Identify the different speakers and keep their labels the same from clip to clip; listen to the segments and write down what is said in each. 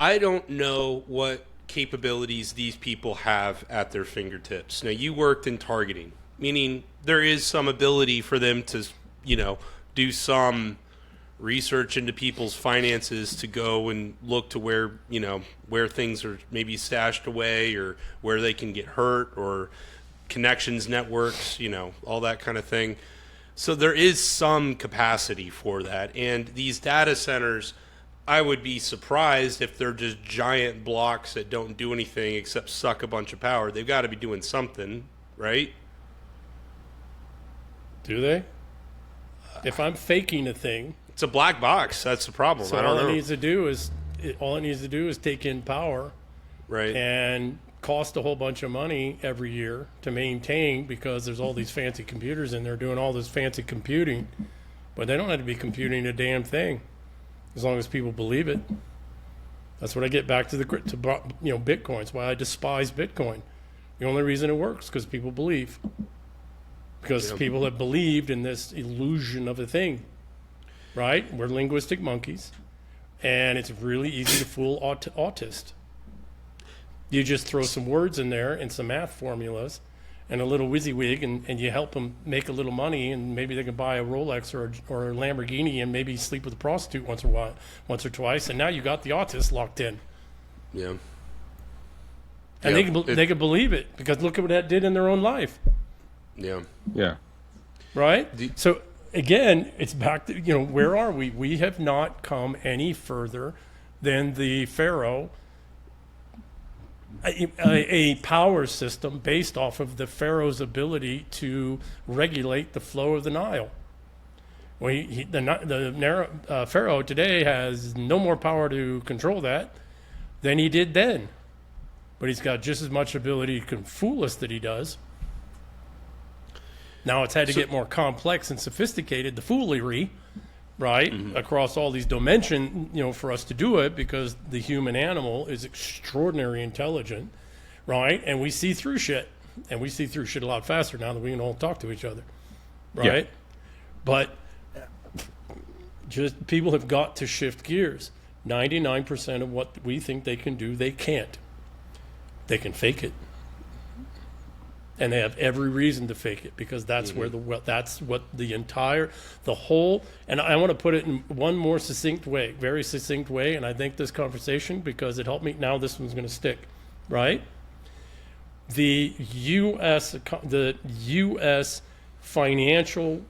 Speaker 1: I don't know what capabilities these people have at their fingertips. Now, you worked in targeting, meaning there is some ability for them to, do some research into people's finances to go and look to where things are maybe stashed away or where they can get hurt or connections, networks, all that kind of thing. So there is some capacity for that. And these data centers, I would be surprised if they're just giant blocks that don't do anything except suck a bunch of power. They've got to be doing something, right?
Speaker 2: Do they? If I'm faking a thing,
Speaker 1: it's a black box. That's the problem.
Speaker 2: So
Speaker 1: I don't know.
Speaker 2: all it needs to do is take in power,
Speaker 1: right,
Speaker 2: and cost a whole bunch of money every year to maintain, because there's all these fancy computers in there doing all this fancy computing, but they don't have to be computing a damn thing as long as people believe it. That's what I get back to Bitcoin. It's why I despise Bitcoin. The only reason it works is because people believe. Because people have believed in this illusion of a thing, right? We're linguistic monkeys, and it's really easy to fool autist. You just throw some words in there and some math formulas and a little WYSIWYG, and you help them make a little money, and maybe they can buy a Rolex or a Lamborghini and maybe sleep with a prostitute once or twice, and now you got the autist locked in.
Speaker 1: Yeah.
Speaker 2: And they can believe it, because look at what that did in their own life.
Speaker 1: Yeah.
Speaker 3: Yeah.
Speaker 2: Right? So again, it's back to, where are we? We have not come any further than the Pharaoh, a power system based off of the Pharaoh's ability to regulate the flow of the Nile. Pharaoh today has no more power to control that than he did then. But he's got just as much ability to fool us that he does. Now it's had to get more complex and sophisticated, the foolery, right, across all these dimensions, for us to do it, because the human animal is extraordinarily intelligent, right? And we see through shit. And we see through shit a lot faster now that we can all talk to each other, right? Yeah. But just people have got to shift gears. 99% of what we think they can do, they can't. They can fake it. And they have every reason to fake it, because that's where that's what the whole, and I want to put it in one more very succinct way, and I think this conversation, because it helped me, now this one's going to stick, right? The U.S. financial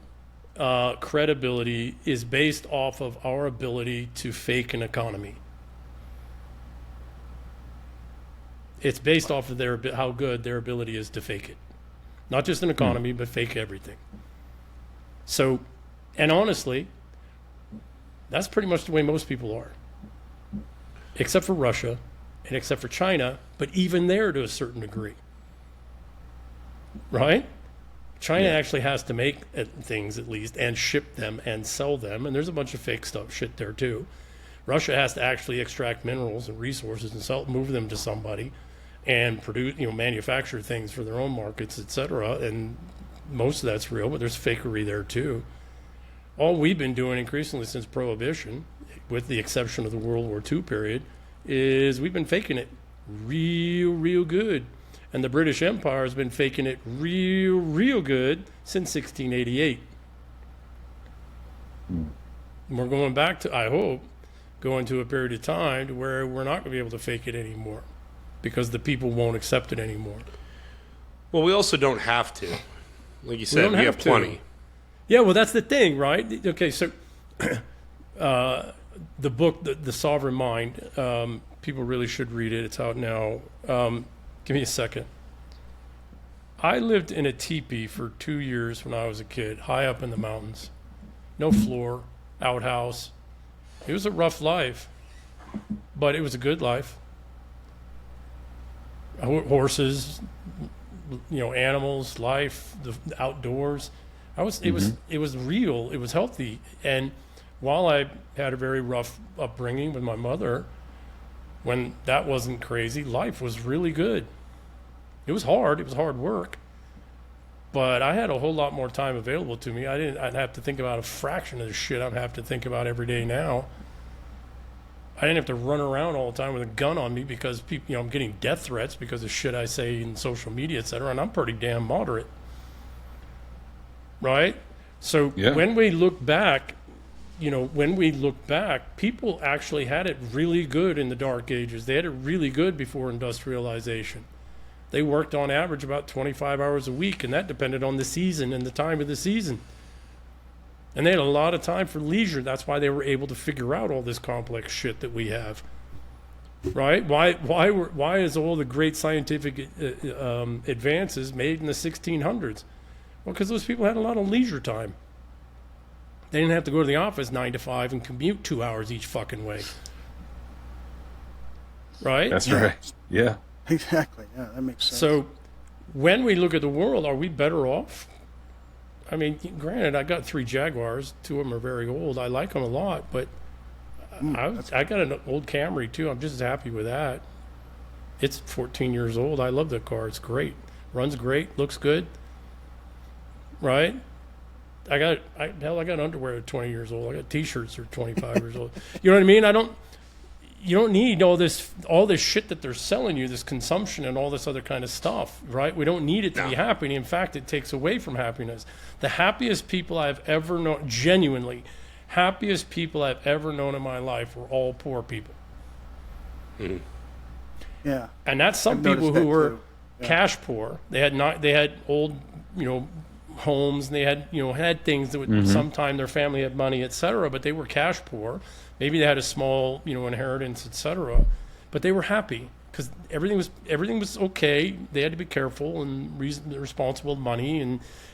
Speaker 2: credibility is based off of our ability to fake an economy. It's based off of how good their ability is to fake it. Not just an economy, but fake everything. So, and honestly, that's pretty much the way most people are. Except for Russia, and except for China, but even there to a certain degree. Right? China actually has to make things, at least, and ship them and sell them, and there's a bunch of fake shit there too. Russia has to actually extract minerals and resources and move them to somebody, and produce, manufacture things for their own markets, etc. And most of that's real, but there's fakery there too. All we've been doing increasingly since Prohibition, with the exception of the World War II period, is we've been faking it real good. And the British Empire has been faking it real good since 1688. And we're going back to, I hope, going to a period of time to where we're not going to be able to fake it anymore, because the people won't accept it anymore.
Speaker 1: Well, we also don't have to. Like you said, we have plenty.
Speaker 2: Yeah, well, that's the thing, right? Okay, so the book, The Sovereign Mind, people really should read it. It's out now. Give me a second. I lived in a teepee for 2 years when I was a kid, high up in the mountains. No floor, outhouse. It was a rough life, but it was a good life. Horses, animals, life, the outdoors. It was real. It was healthy. And while I had a very rough upbringing with my mother, when that wasn't crazy, life was really good. It was hard. It was hard work. But I had a whole lot more time available to me. I'd have to think about a fraction of the shit I have to think about every day now. I didn't have to run around all the time with a gun on me because people, I'm getting death threats because of shit I say in social media, et cetera, and I'm pretty damn moderate. Right? So when we look back, people actually had it really good in the Dark Ages. They had it really good before industrialization. They worked on average about 25 hours a week, and that depended on the season and the time of the season. And they had a lot of time for leisure. That's why they were able to figure out all this complex shit that we have. Right? Why is all the great scientific advances made in the 1600s? Well, because those people had a lot of leisure time. They didn't have to go to the office 9 to 5 and commute 2 hours each fucking way. Right?
Speaker 3: That's right. Yeah.
Speaker 4: Exactly. Yeah, that makes sense.
Speaker 2: So when we look at the world, are we better off? I mean, granted, I got 3 Jaguars. 2 of them are very old. I like them a lot, but I got an old Camry too. I'm just as happy with that. It's 14 years old. I love the car. It's great. Runs great. Looks good. Right? I got underwear at 20 years old. I got T-shirts that are 25 years old. You know what I mean? You don't need all this shit that they're selling you, this consumption and all this other kind of stuff, right? We don't need it to be happy. In fact, it takes away from happiness. The happiest people I've ever known, genuinely happiest people I've ever known in my life were all poor people.
Speaker 4: Mm-hmm. Yeah.
Speaker 2: And that's some people who were cash poor. They had old, homes, and they had things that would sometime their family had money, etc., but they were cash poor. Maybe they had a small inheritance, etc., but they were happy because everything was okay. They had to be careful and responsible with money,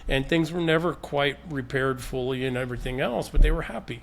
Speaker 2: and things were never quite repaired fully and everything else, but they were happy.